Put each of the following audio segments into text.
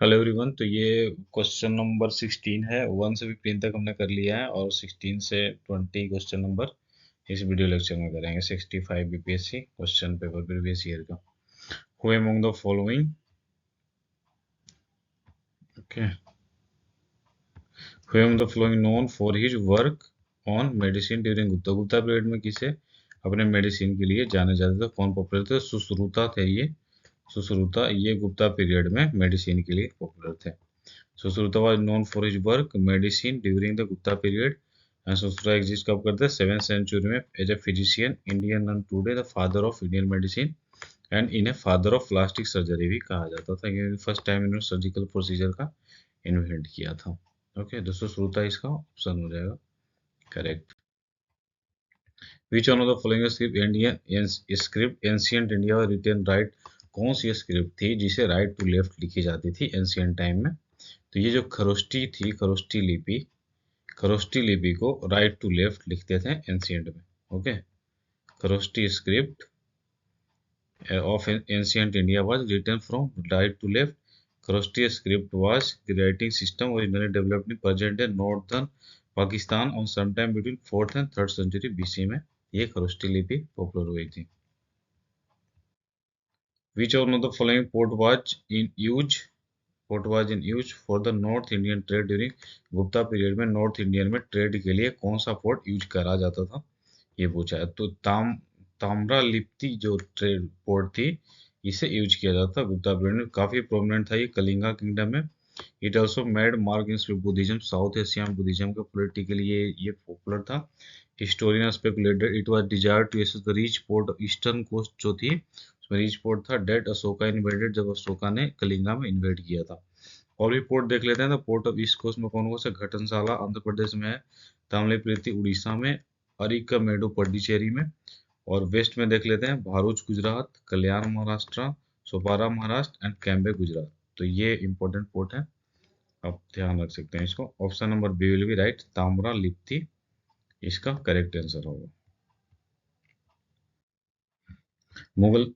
Hello everyone. तो ये question number 16 है। 1 से 15 तक हमने कर लिया है और 16 से 20 क्वेश्चन नंबर इस वीडियो लेक्चर में करेंगे। 65 BPSC question paper previous year का। Who among the following, okay, who among the following known for his work on medicine during Gupta. Gupta period में किसे अपने मेडिसिन के लिए जाने जाते थे, कौन पॉपुलर थे? सुश्रुता थे ये। सुश्रुता ये गुप्ता पीरियड में मेडिसिन के लिए पॉपुलर थे। Susruta was known for his work medicine during the Gupta period, and Susruta exist कब करते हैं? 7th century में as a physician, Indian and today the father of Indian medicine and इन्हें father of plastic surgery भी कहा जाता था, क्योंकि फर्स्ट टाइम इन्होंने सर्जिकल प्रोसीजर का इन्वेंट किया था। ओके, तो सुश्रुता इसका ऑप्शन हो जाएगा correct. Which one of the following script Indian script ancient India written right. कौन सी स्क्रिप्ट थी जिसे राइट टू लेफ्ट लिखी जाती थी एंशियंट टाइम में? तो ये जो खरोष्टी थी, खरोष्टी लिपि को राइट टू लेफ्ट लिखते थे एंशियंट में। Okay, Kharosthi script of ancient India was written from right to left. Khrosti script was the writing system originally developed in present day northern Pakistan on sometime between 4th and 3rd century BC में ये खरोष्टी लिपि popular हुई थी। Which one of the following port was in use for the North Indian trade during Gupta period में north Indian में trade के लिए कौन सा पोर्ट यूज करा जाता था, ये पूछा है। तो ताम्रा लिप्ति जो ट्रेड पोर्ट थी, इसे यूज किया जाता था गुप्ता पीरियड में। काफी प्रोमिनेंट था ये कलिंगा किंगडम में। It also made mark in Buddhism, south Asia में बुद्धिज्म का पॉलिटिकली ये पॉपुलर था। Historian speculated it was desire to access the rich port, eastern coast जो थी उसमें रिच पोर्ट था। डेट अशोका इन्वेडेड, जब अशोका ने कलिंगा में इन्वेड किया था। और भी पोर्ट देख लेते हैं। तो पोर्ट ऑफ ईस्ट कोस्ट में कौन कौन सा? घटनसाला आंध्र प्रदेश में है, तामलीप्रीति उड़ीसा में, अरिकमेडु पड्डिचेरी में। और वेस्ट में देख लेते हैं भारूच गुजरात, कल्याण महाराष्ट्र, सोपारा महाराष्ट्र एंड कैम्बे गुजरात। तो ये इंपॉर्टेंट पोर्ट है, आप ध्यान रख सकते हैं इसको। Option number B will be right, Tamralipti इसका करेक्ट आंसर होगा। Mughal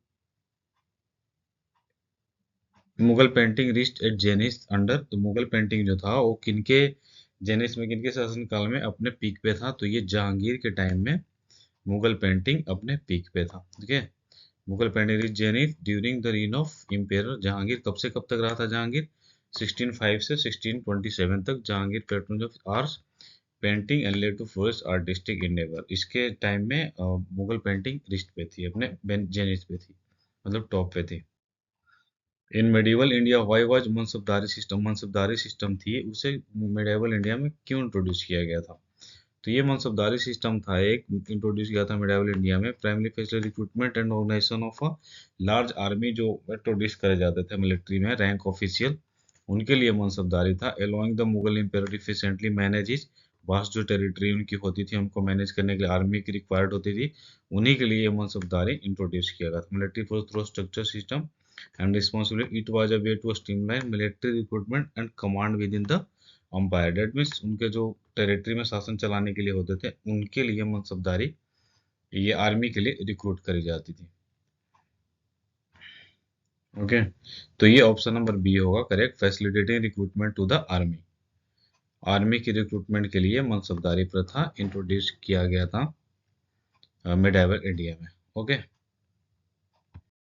Mughal painting reached at zenith under. तो मुगल पेंटिंग जो था वो किनके जेनिस में, किनके शासन काल में अपने पीक पे था? तो ये जहांगीर के टाइम में मुगल पेंटिंग अपने पीक पे था। ठीक है, Mughal painting reach zenith during the reign of emperor Jahangir. कब से कब तक रहा था जहांगीर? 1605 से 1627 तक Jahangir patron of arts painting and led to flourish artistic endeavour. इसके टाइम में मुगल पेंटिंग रिस्ट पे थी, अपने जेनिस पे थी, मतलब टॉप पे थी। In medieval India why was Mansabdari system, Mansabdari system थी उसे मेडिवल इंडिया में क्यों इंट्रोड्यूस किया गया था? तो ये मनसबदारी सिस्टम था एक, इंट्रोड्यूस किया था मेडिवल इंडिया में। Primary facility recruitment and organisation of a large army, जो इंट्रोड्यूस करे जाते थे मिलिट्री में रैंक ऑफिशियल, उनके लिए मनसबदारी था। Allowing the Mughal empire efficiently manage his vast, जो टेरिटरी उनकी होती थी उनको मैनेज करने के लिए आर्मी की रिक्वायर्ड होती थी, उन्हीं के लिए ये मनसबदारी इंट्रोड्यूस किया गया था। Military force through structure system and responsibility, it was a way to streamline military recruitment and command within the empire. That means उनके जो टेरिटरी में शासन चलाने के लिए होते थे उनके लिए मनसबदारी ये आर्मी के लिए रिक्रूट करी जाती थी। ओके, तो ये ऑप्शन नंबर बी होगा correct, facilitating recruitment to the army. Army की रिक्रूटमेंट के लिए मनसबदारी प्रथा इंट्रोड्यूस किया गया था मिडिवल इंडिया में। ओके।